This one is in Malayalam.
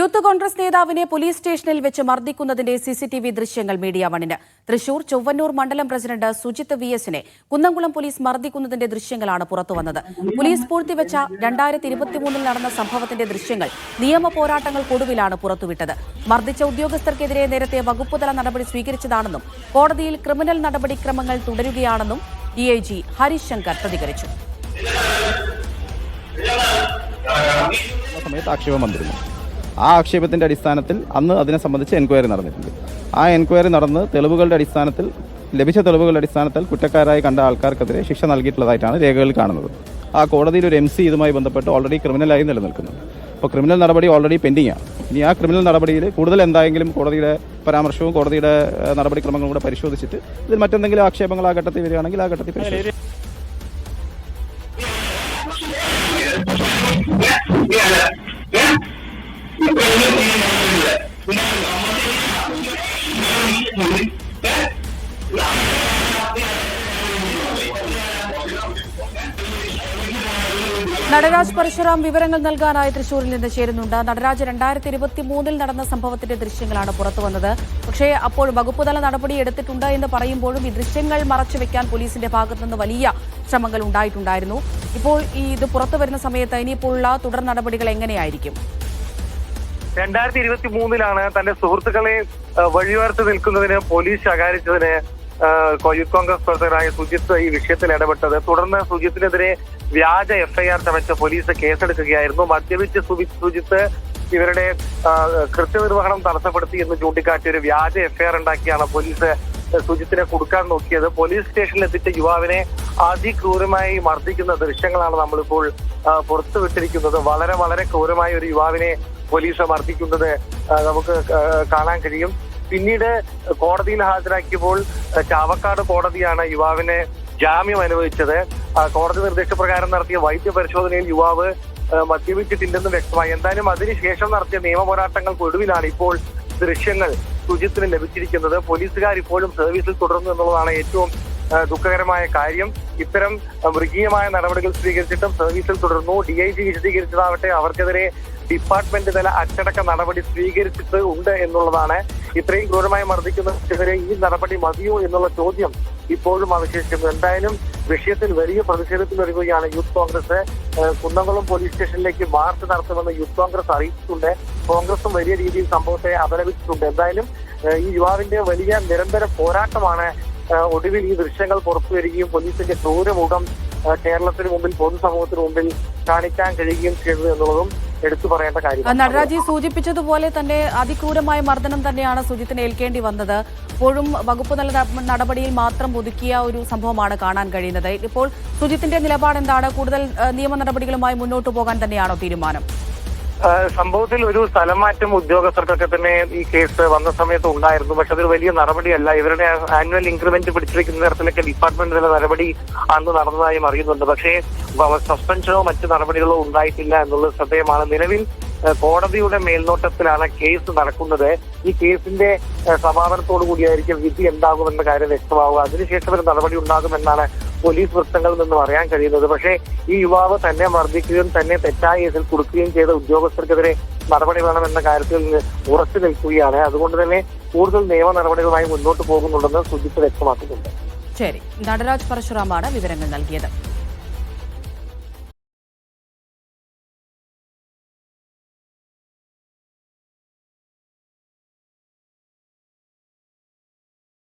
യൂത്ത് കോൺഗ്രസ് നേതാവിനെ പോലീസ് സ്റ്റേഷനിൽ വെച്ച് മർദ്ദിക്കുന്നതിന്റെ സിസിടിവി ദൃശ്യങ്ങൾ മീഡിയ വണ്ണിന്. തൃശൂർ ചൊവ്വന്നൂർ മണ്ഡലം പ്രസിഡന്റ് സുജിത് VS-നെ കുന്നംകുളം പോലീസ് മർദ്ദിക്കുന്നതിന്റെ ദൃശ്യങ്ങളാണ് പുറത്തുവന്നത്. പോലീസ് പൂഴ്ത്തിവെച്ച 2023 നടന്ന സംഭവത്തിന്റെ ദൃശ്യങ്ങൾ നിയമ പോരാട്ടങ്ങൾക്കൊടുവിലാണ് പുറത്തുവിട്ടത്. മർദ്ദിച്ച ഉദ്യോഗസ്ഥർക്കെതിരെ നേരത്തെ വകുപ്പുതല നടപടി സ്വീകരിച്ചതാണെന്നും കോടതിയിൽ ക്രിമിനൽ നടപടിക്രമങ്ങൾ തുടരുകയാണെന്നും DIG ഹരീഷ് ശങ്കർ പ്രതികരിച്ചു. ആ ആക്ഷേപത്തിന്റെ അടിസ്ഥാനത്തിൽ അന്ന് അതിനെ സംബന്ധിച്ച് എൻക്വയറി നടന്നിട്ടുണ്ട്. ആ എൻക്വയറി നടന്ന് ലഭിച്ച തെളിവുകളുടെ അടിസ്ഥാനത്തിൽ കുറ്റക്കാരായി കണ്ട ആൾക്കാർക്കെതിരെ ശിക്ഷ നൽകിയിട്ടുള്ളതായിട്ടാണ് രേഖകളിൽ കാണുന്നത്. ആ കോടതിയിൽ ഒരു MC ഇതുമായി ബന്ധപ്പെട്ട് ഓൾറെഡി ക്രിമിനലായി നിലനിൽക്കുന്നുണ്ട്. അപ്പോൾ ക്രിമിനൽ നടപടി ഓൾറെഡി പെൻഡിംഗ് ആണ്. ഇനി ആ ക്രിമിനൽ നടപടിയിൽ കൂടുതൽ എന്തായെങ്കിലും കോടതിയുടെ പരാമർശവും കോടതിയുടെ നടപടിക്രമങ്ങളും കൂടെ പരിശോധിച്ചിട്ട് ഇതിൽ മറ്റെന്തെങ്കിലും ആക്ഷേപങ്ങൾ ആ ഘട്ടത്തിൽ വരികയാണെങ്കിൽ ആ ഘട്ടത്തിൽ പരിശോധിക്കും. നടരാജ് പരശുറാം വിവരങ്ങൾ നൽകാനായി തൃശൂരിൽ നിന്ന് ചേരുന്നുണ്ട്. നടരാജ്, 2023 നടന്ന സംഭവത്തിന്റെ ദൃശ്യങ്ങളാണ് പുറത്തുവന്നത്. പക്ഷേ അപ്പോൾ വകുപ്പുതല നടപടി എടുത്തിട്ടുണ്ട് എന്ന് പറയുമ്പോഴും ഈ ദൃശ്യങ്ങൾ മറച്ചുവെക്കാൻ പോലീസിന്റെ ഭാഗത്തുനിന്ന് വലിയ ശ്രമങ്ങൾ ഉണ്ടായിട്ടുണ്ടായിരുന്നു. ഇപ്പോൾ ഇത് പുറത്തുവരുന്ന സമയത്ത് ഇനിയിപ്പോഴുള്ള തുടർ നടപടികൾ എങ്ങനെയായിരിക്കും? 2023 തന്റെ സുഹൃത്തുക്കളെ വഴിയോരത്ത് നിൽക്കുന്നതിന് പോലീസ് ശകാരിച്ചതിന് യൂത്ത് കോൺഗ്രസ് പ്രവർത്തകരായ സുജിത്ത് ഈ വിഷയത്തിൽ ഇടപെട്ടത്. തുടർന്ന് സുജിത്തിനെതിരെ വ്യാജ FIR ചമച്ച പോലീസ് കേസെടുക്കുകയായിരുന്നു. മദ്യപിച്ച് സുജിത്ത് ഇവരുടെ കൃത്യനിർവഹണം തടസ്സപ്പെടുത്തി എന്ന് ചൂണ്ടിക്കാട്ടി ഒരു വ്യാജ FIR ഉണ്ടാക്കിയാണ് പോലീസ് സുജിത്തിനെ കൊടുക്കാൻ നോക്കിയത്. പോലീസ് സ്റ്റേഷനിൽ എത്തിച്ച യുവാവിനെ അതിക്രൂരമായി മർദ്ദിക്കുന്ന ദൃശ്യങ്ങളാണ് നമ്മളിപ്പോൾ പുറത്തുവിട്ടിരിക്കുന്നത്. വളരെ വളരെ ക്രൂരമായ ഒരു യുവാവിനെ പോലീസ് മർദ്ദിക്കുന്നത് നമുക്ക് കാണാൻ കഴിയും. പിന്നീട് കോടതിയിൽ ഹാജരാക്കിയപ്പോൾ ചാവക്കാട് കോടതിയാണ് യുവാവിനെ ജാമ്യം അനുവദിച്ചത്. കോടതി നിർദ്ദേശപ്രകാരം നടത്തിയ വൈദ്യപരിശോധനയിൽ യുവാവ് മദ്യപിച്ചിട്ടില്ലെന്ന് വ്യക്തമായി. എന്തായാലും അതിനുശേഷം നടത്തിയ നിയമ പോരാട്ടങ്ങൾക്കൊടുവിലാണ് ഇപ്പോൾ ദൃശ്യങ്ങൾ സുജിത്തിന് ലഭിച്ചിരിക്കുന്നത്. പോലീസുകാർ ഇപ്പോഴും സർവീസിൽ തുടരുന്നു എന്നുള്ളതാണ് ഏറ്റവും ദുഃഖകരമായ കാര്യം. ഇത്തരം മൃഗീയമായ നടപടികൾ സ്വീകരിച്ചിട്ടും സർവീസിൽ തുടർന്നു. DIG വിശദീകരിച്ചതാവട്ടെ അവർക്കെതിരെ ഡിപ്പാർട്ട്മെന്റ് തല അച്ചടക്ക നടപടി സ്വീകരിച്ചിട്ട് ഉണ്ട് എന്നുള്ളതാണ്. ഇത്രയും ക്രൂരമായി മർദ്ദിക്കുന്നതിനെതിരെ ഈ നടപടി മതിയോ എന്നുള്ള ചോദ്യം ഇപ്പോഴും അവശേഷിക്കുന്നു. എന്തായാലും വിഷയത്തിൽ വലിയ പ്രതിഷേധത്തിൽ വരികയാണ് യൂത്ത് കോൺഗ്രസ്. കുന്നംകുളം പോലീസ് സ്റ്റേഷനിലേക്ക് മാർച്ച് നടത്തുമെന്ന് യൂത്ത് കോൺഗ്രസ് അറിയിച്ചിട്ടുണ്ട്. കോൺഗ്രസും വലിയ രീതിയിൽ സംഭവത്തെ അപലപിച്ചിട്ടുണ്ട്. എന്തായാലും ഈ യുവാവിന്റെ വലിയ നിരന്തര പോരാട്ടമാണ് ഒടുവിൽ ഈ ദൃശ്യങ്ങൾ പുറത്തുവരികയും പോലീസിന്റെ ക്രൂരമുഖം കേരളത്തിന് മുമ്പിൽ പൊതുസമൂഹത്തിന് മുമ്പിൽ കാണിക്കാൻ കഴിയുകയും ചെയ്തത് എന്നുള്ളതും എടുത്തു പറയേണ്ട കാര്യം. നടരാജി സൂചിപ്പിച്ചതുപോലെ തന്നെ അതിക്രൂരമായ മർദ്ദനം തന്നെയാണ് സുജിത്തിന് ഏൽക്കേണ്ടി വന്നത്. ഇപ്പോഴും വകുപ്പ് തല നടപടിയിൽ മാത്രം ഒതുക്കിയ ഒരു സംഭവമാണ് കാണാൻ കഴിയുന്നത്. ഇപ്പോൾ സുജിത്തിന്റെ നിലപാട് എന്താണ്? കൂടുതൽ നിയമ നടപടികളുമായി മുന്നോട്ട് പോകാൻ തന്നെയാണോ തീരുമാനം? സംഭവത്തിൽ ഒരു സ്ഥലമാറ്റം ഉദ്യോഗസ്ഥർക്കൊക്കെ തന്നെ ഈ കേസ് വന്ന സമയത്ത് ഉണ്ടായിരുന്നു. പക്ഷെ അതൊരു വലിയ നടപടിയല്ല. ഇവരുടെ ആനുവൽ ഇൻക്രിമെന്റ് പിടിച്ചിരിക്കുന്ന തരത്തിലൊക്കെ ഡിപ്പാർട്ട്മെന്റ് തല നടപടി അന്ന് നടന്നതായും അറിയുന്നുണ്ട്. പക്ഷേ സസ്പെൻഷനോ മറ്റു നടപടികളോ ഉണ്ടായിട്ടില്ല എന്നുള്ളത് ശ്രദ്ധേയമാണ്. നിലവിൽ കോടതിയുടെ മേൽനോട്ടത്തിലാണ് കേസ് നടക്കുന്നത്. ഈ കേസിന്റെ സമാപനത്തോടു കൂടിയായിരിക്കും വിധി എന്താകുമെന്ന കാര്യം വ്യക്തമാവുക. അതിനുശേഷം ഒരു നടപടി ഉണ്ടാകുമെന്നാണ് പോലീസ് വൃത്തങ്ങളിൽ നിന്നും അറിയാൻ കഴിയുന്നത്. പക്ഷേ ഈ യുവാവ് തന്നെ മർദ്ദിക്കുകയും തന്നെ തെറ്റായ കേസിൽ കൊടുക്കുകയും ചെയ്ത ഉദ്യോഗസ്ഥർക്കെതിരെ നടപടി വേണമെന്ന കാര്യത്തിൽ ഉറച്ചു നിൽക്കുകയാണ്. അതുകൊണ്ട് തന്നെ കൂടുതൽ നിയമ നടപടികളുമായി മുന്നോട്ട് പോകുന്നുണ്ടെന്ന് സുജിത്ത് വ്യക്തമാക്കുന്നുണ്ട്. ശരി, നടരാജ് പരശുറാമാണ് വിവരങ്ങൾ നൽകിയത്.